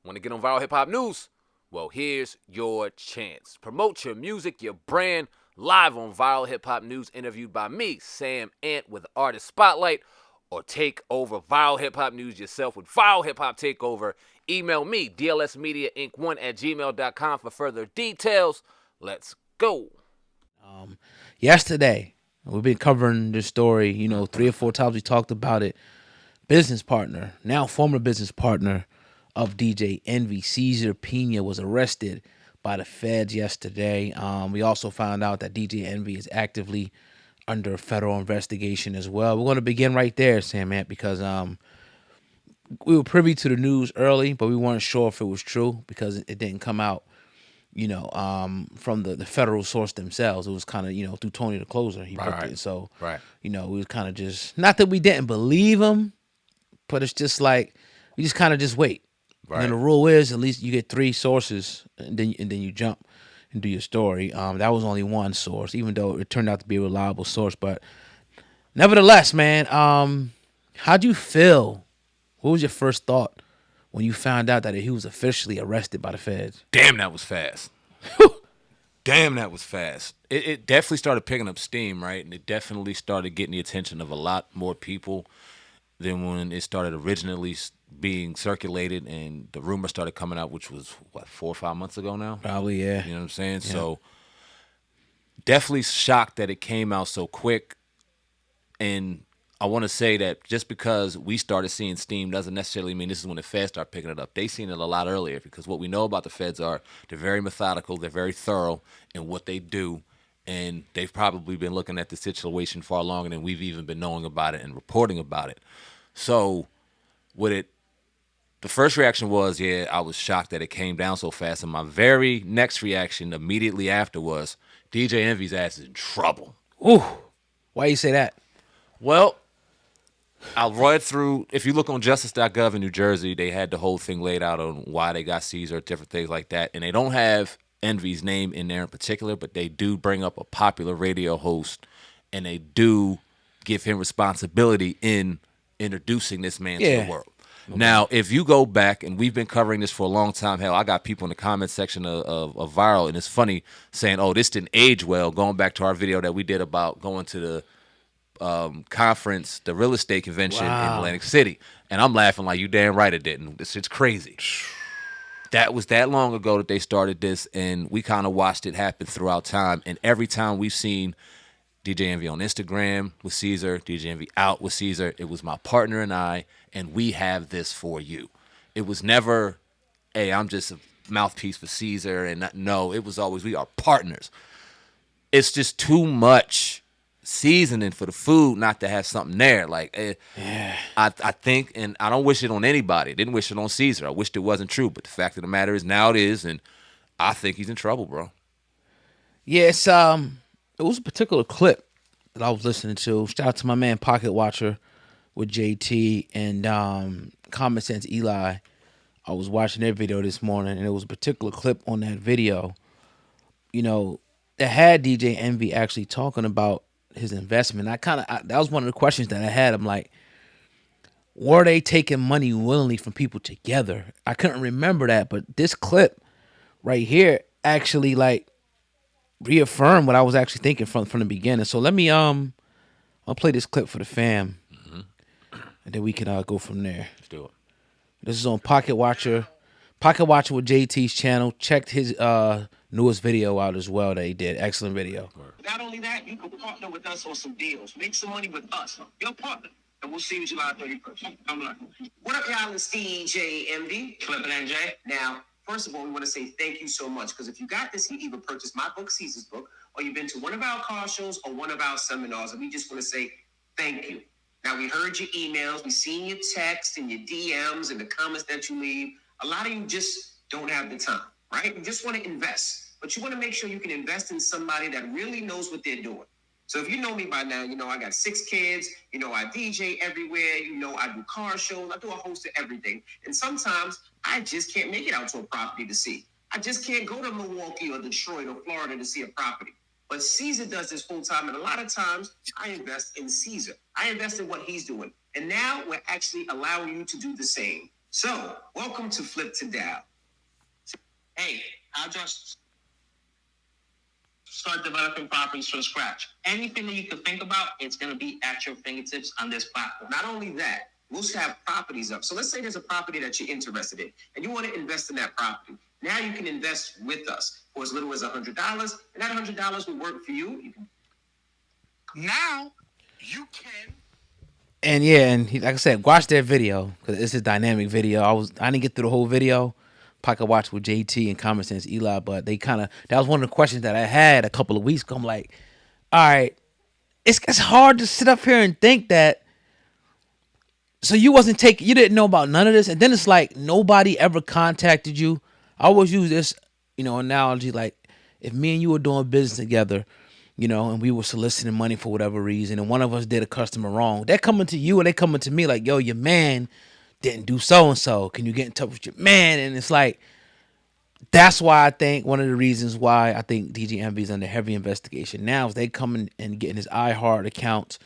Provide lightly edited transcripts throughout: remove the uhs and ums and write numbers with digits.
Want to get on Viral Hip Hop News? Well, here's your chance. Promote your music, your brand, live on Viral Hip Hop News, interviewed by me, Sam Ant, with Artist Spotlight, or take over Viral Hip Hop News yourself with Viral Hip Hop Takeover. Email me, dlsmediainc1@gmail.com for further details. Let's go. Yesterday, we've been covering this story, 3 or 4 times we talked about it. Business partner, now former business partner of DJ Envy, Cesar Pina, was arrested by the feds yesterday. We also found out that DJ Envy is actively under federal investigation as well. We're going to begin right there, Sam Ant, because we were privy to the news early, but we weren't sure if it was true because it didn't come out, from the federal source themselves. It was kind of, through Tony the Closer. He booked it. So, we was kind of just, not that we didn't believe him, but it's just like, we just kind of just wait. Right. And the rule is, at least you get 3 sources, and then you jump and do your story. That was only one source, even though it turned out to be a reliable source. But nevertheless, man, how'd you feel? What was your first thought when you found out that he was officially arrested by the feds? Damn, that was fast. Damn, that was fast. It definitely started picking up steam, right? And it definitely started getting the attention of a lot more people than when it started originally being circulated and the rumor started coming out, which was, 4 or 5 months ago now? Probably, yeah. You know what I'm saying? Yeah. So definitely shocked that it came out so quick. And I want to say that just because we started seeing steam doesn't necessarily mean this is when the feds start picking it up. They seen it a lot earlier, because what we know about the feds are they're very methodical, they're very thorough in what they do, and they've probably been looking at the situation far longer than we've even been knowing about it and reporting about it. So the first reaction was, I was shocked that it came down so fast, and my very next reaction immediately after was, DJ Envy's ass is in trouble. Ooh, why you say that? Well, I'll read through. If you look on justice.gov in New Jersey, they had the whole thing laid out on why they got Cesar, different things like that. And they don't have Envy's name in there in particular, but they do bring up a popular radio host, and they do give him responsibility in introducing this man to the world. Okay. Now, if you go back, and we've been covering this for a long time, hell, I got people in the comment section of Viral, and it's funny, saying, oh, this didn't age well, going back to our video that we did about going to the conference, the real estate convention in Atlantic City. And I'm laughing like, you damn right it didn't. This shit's crazy. That was that long ago that they started this, and we kind of watched it happen throughout time. And every time we've seen DJ Envy on Instagram with Cesar, DJ Envy out with Cesar, it was my partner and I, and we have this for you. It was never, hey, I'm just a mouthpiece for Cesar, and no, it was always, we are partners. It's just too much seasoning for the food not to have something there. Like, I think, and I don't wish it on anybody. I didn't wish it on Cesar. I wished it wasn't true, but the fact of the matter is now it is, and I think he's in trouble, bro. Yes, it was a particular clip that I was listening to. Shout out to my man Pocket Watcher with JT and Common Sense Eli. I was watching their video this morning, and it was a particular clip on that video, that had DJ Envy actually talking about his investment. That was one of the questions that I had. I'm like, were they taking money willingly from people together? I couldn't remember that, but this clip right here actually reaffirmed what I was actually thinking from the beginning. So let me I'll play this clip for the fam, and then we can go from there. Let's do it. This is on Pocket Watcher with JT's channel. Checked his newest video out as well that he did. Excellent video. Not only that, you can partner with us on some deals. Make some money with us, your partner. And we'll see you July 31st. I'm like, what up, y'all? It's DJ Envy, Flippin' NJ. Now, first of all, we want to say thank you so much, because if you got this, you either purchased my book, Cesar's book, or you've been to one of our car shows or one of our seminars, and we just want to say thank you. Now, we heard your emails, we seen your texts and your DMs and the comments that you leave. A lot of you just don't have the time, right? You just want to invest, but you want to make sure you can invest in somebody that really knows what they're doing. So if you know me by now, I got 6 kids, I DJ everywhere, I do car shows, I do a host of everything. And sometimes I just can't make it out to a property to see. I just can't go to Milwaukee or Detroit or Florida to see a property. But Cesar does this full time, and a lot of times I invest in Cesar. I invest in what he's doing. And now we're actually allowing you to do the same. So, welcome to Flip to Dow. Hey, I'll just start developing properties from scratch. Anything that you can think about, it's going to be at your fingertips on this platform. Not only that, we'll have properties up. So let's say there's a property that you're interested in, and you want to invest in that property. Now you can invest with us for as little as $100, and that $100 will work for you. Now you can. And yeah, and like I said, watch that video because it's a dynamic video. I didn't get through the whole video. Probably could watch with JT and Common Sense Eli, but that was one of the questions that I had a couple of weeks ago. I'm like, all right, it's hard to sit up here and think that. So you didn't know about none of this, and then it's like nobody ever contacted you. I always use this, analogy like if me and you were doing business together, and we were soliciting money for whatever reason, and one of us did a customer wrong. They're coming to you, and they coming to me like, yo, your man didn't do so and so. Can you get in touch with your man? And it's like, that's why I think one of the reasons why I think DJ Envy is under heavy investigation now is they coming and getting his iHeart account,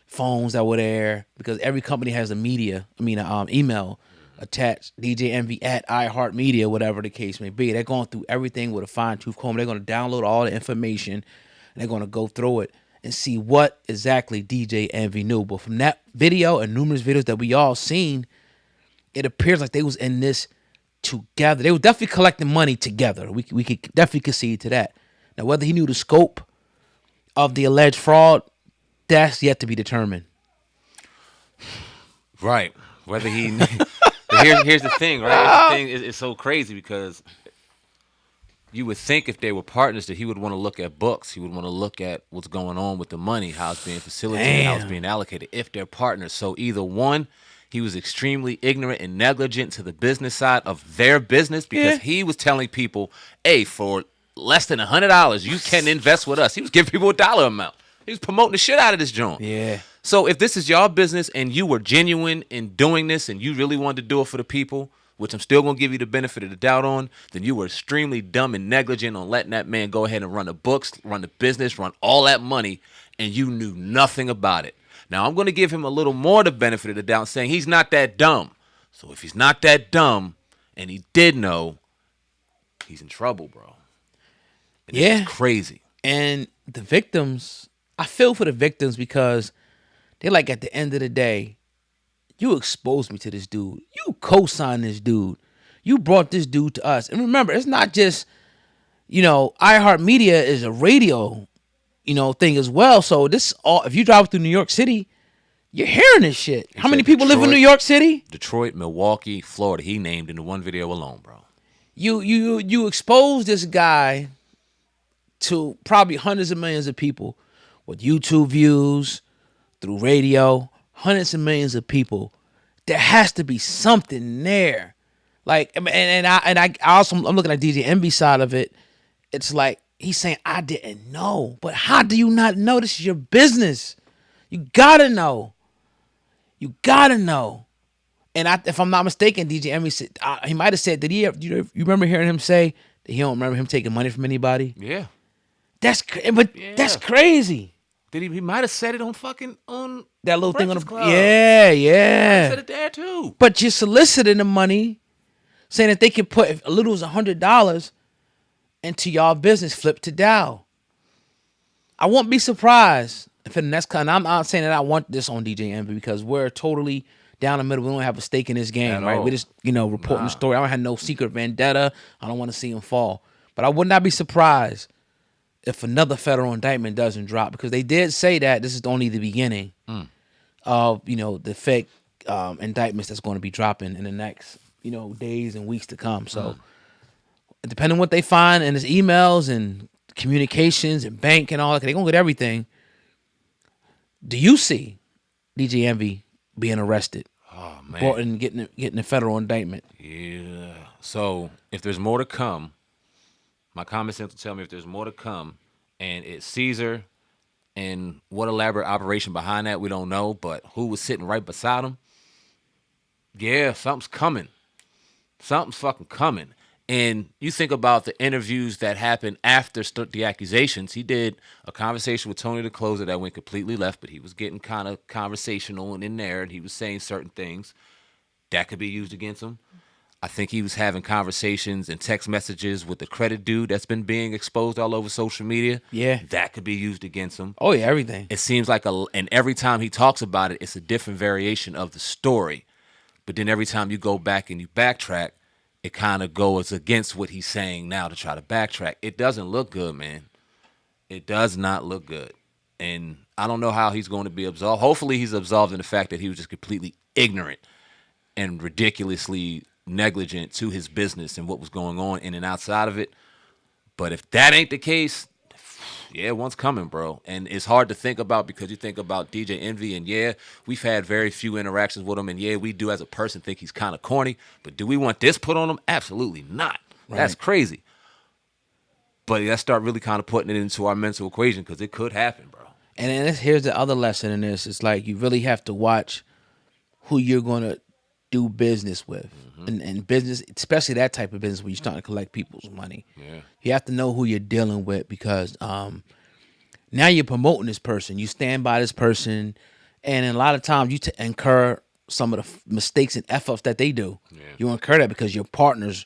phones that were there, because every company has email attached, DJ Envy at iHeartMedia, whatever the case may be. They're going through everything with a fine-tooth comb. They're going to download all the information, and they're going to go through it and see what exactly DJ Envy knew. But from that video and numerous videos that we all seen, it appears like they was in this together. They were definitely collecting money together. We could definitely concede to that. Now, whether he knew the scope of the alleged fraud, that's yet to be determined. Right. Whether he... Here's the thing, right? It's so crazy because you would think if they were partners that he would want to look at books. He would want to look at what's going on with the money, how it's being facilitated, how it's being allocated, if they're partners. So either one, he was extremely ignorant and negligent to the business side of their business because he was telling people, hey, for less than $100, you can invest with us. He was giving people a dollar amount. He was promoting the shit out of this joint. Yeah. So if this is your business and you were genuine in doing this and you really wanted to do it for the people, which I'm still going to give you the benefit of the doubt on, then you were extremely dumb and negligent on letting that man go ahead and run the books, run the business, run all that money, and you knew nothing about it. Now, I'm going to give him a little more the benefit of the doubt, saying he's not that dumb. So if he's not that dumb and he did know, he's in trouble, bro. And it's crazy. And the victims, I feel for the victims because they're like, at the end of the day, you exposed me to this dude. You co-signed this dude. You brought this dude to us. And remember, it's not just, iHeartMedia is a radio, thing as well. So this all, if you drive through New York City, you're hearing this shit. How many people live in New York City? Detroit, Milwaukee, Florida. He named in the one video alone, bro. You exposed this guy to probably hundreds of millions of people with YouTube views, through radio, hundreds of millions of people. There has to be something there. Like, I also, I'm looking at DJ Envy's side of it. It's like he's saying, I didn't know. But how do you not know? This is your business. You gotta know. You gotta know. And if I'm not mistaken, DJ Envy said, he might have said, you remember hearing him say that he don't remember him taking money from anybody? Yeah. That's crazy. He might have said it on that little thing on the Club. Yeah. He said it there too. But you're soliciting the money, saying that they can put as little as $100 into y'all business, flip to Dow. I won't be surprised if in the next kind. I'm not saying that I want this on DJ Envy because we're totally down the middle. We don't have a stake in this game, right? We just reporting the story. I don't have no secret vendetta. I don't want to see him fall. But I would not be surprised if another federal indictment doesn't drop, because they did say that this is only the beginning of, the fake indictments that's going to be dropping in the next, days and weeks to come. So depending on what they find in his emails and communications and bank and all that, they're going to get everything. Do you see DJ Envy being arrested? Oh, man. Brought in getting a federal indictment? Yeah. So if there's more to come, my common sense will tell me if there's more to come, and it's Cesar, and what elaborate operation behind that, we don't know, but who was sitting right beside him? Yeah, something's coming. Something's fucking coming. And you think about the interviews that happened after the accusations. He did a conversation with Tony the Closer that went completely left, but he was getting kind of conversational and in there, and he was saying certain things. That could be used against him. I think he was having conversations and text messages with the credit dude that's been being exposed all over social media. Yeah. That could be used against him. Oh yeah, everything. It seems like and every time he talks about it, it's a different variation of the story. But then every time you go back and you backtrack, it kind of goes against what he's saying now to try to backtrack. It doesn't look good, man. It does not look good. And I don't know how he's going to be absolved. Hopefully he's absolved in the fact that he was just completely ignorant and ridiculously negligent to his business and what was going on in and outside of it. But if that ain't the case, yeah, one's coming, bro. And it's hard to think about because you think about DJ Envy, and yeah, we've had very few interactions with him, and yeah, we do as a person think he's kind of corny, but do we want this put on him? Absolutely not. Right. That's crazy. But let's start really kind of putting it into our mental equation because it could happen, bro. And then here's the other lesson in this. It's like you really have to watch who you're going to do business with. And business, especially that type of business where you're starting to collect people's money. Yeah. You have to know who you're dealing with because now you're promoting this person. You stand by this person. And a lot of times you incur some of the mistakes and F-ups that they do. Yeah. You incur that because you're partners,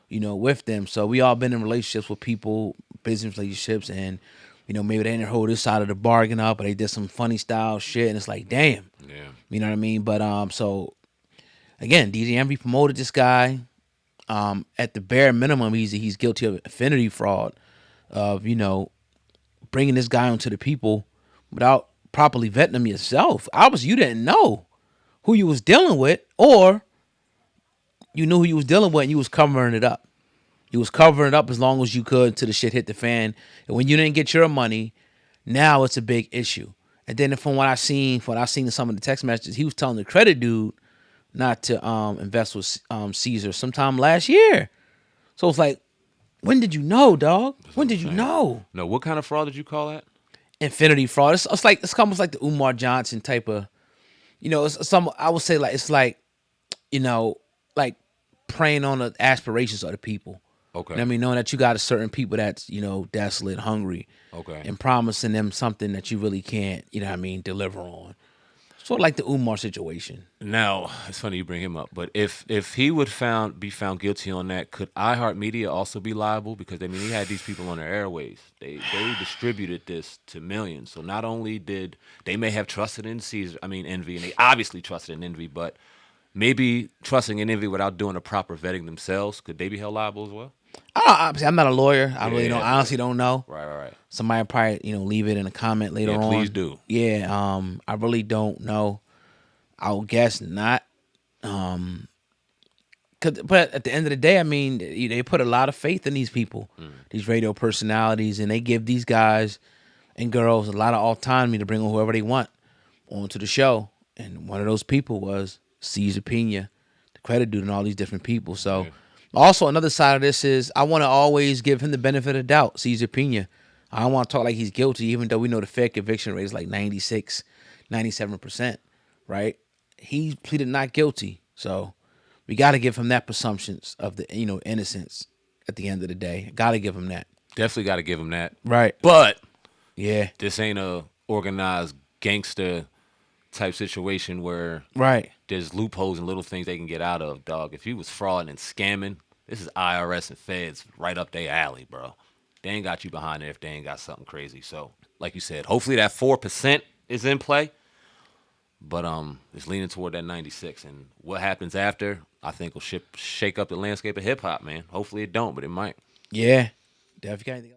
with them. So we all been in relationships with people, business relationships, and, maybe they didn't hold this side of the bargain up or they did some funny style shit. And it's like, damn. Yeah. You know what I mean? But so... Again, DJ Envy promoted this guy. At the bare minimum, he's guilty of affinity fraud, of bringing this guy onto the people without properly vetting him yourself. Obviously, you didn't know who you was dealing with, or you knew who you was dealing with and you was covering it up. You was covering it up as long as you could until the shit hit the fan. And when you didn't get your money, now it's a big issue. And then from what I seen in some of the text messages, he was telling the credit dude not to invest with Cesar sometime last year. So it's like, when did you know, dog? When did you know? No, what kind of fraud did you call that? Infinity fraud. It's almost like the Umar Johnson type of, it's some, I would say, like, it's like, like preying on the aspirations of the people. Okay. You know what I mean? Knowing that you got a certain people that's, desolate, hungry. Okay. And promising them something that you really can't, deliver on. Sort of like the Umar situation. Now, it's funny you bring him up, but if he would be found guilty on that, could iHeartMedia also be liable? Because he had these people on their airways. They distributed this to millions. So not only did they may have trusted in Envy, and they obviously trusted in Envy, but maybe trusting in Envy without doing a proper vetting themselves, could they be held liable as well? I'm not a lawyer. I really don't. Honestly, don't know. Right. Somebody probably leave it in a comment later on. Please do. Yeah. I really don't know. I would guess not. But at the end of the day, they put a lot of faith in these people, these radio personalities, and they give these guys and girls a lot of autonomy to bring on whoever they want onto the show. And one of those people was Cesar Pina, the credit dude, and all these different people. So. Yeah. Also, another side of this is I want to always give him the benefit of the doubt, Cesar Pina. I don't want to talk like he's guilty, even though we know the fair conviction rate is like 96, 97%, right? He pleaded not guilty. So we got to give him that presumption of the, innocence at the end of the day. Got to give him that. Definitely got to give him that. Right. But yeah, this ain't a organized gangster type situation where there's loopholes and little things they can get out of, dog. If he was frauding and scamming, this is IRS and feds right up their alley, bro. They ain't got you behind there if they ain't got something crazy. So, like you said, hopefully that 4% is in play, but it's leaning toward that 96. And what happens after, I think, will shake up the landscape of hip hop, man. Hopefully it don't, but it might. Yeah. Definitely.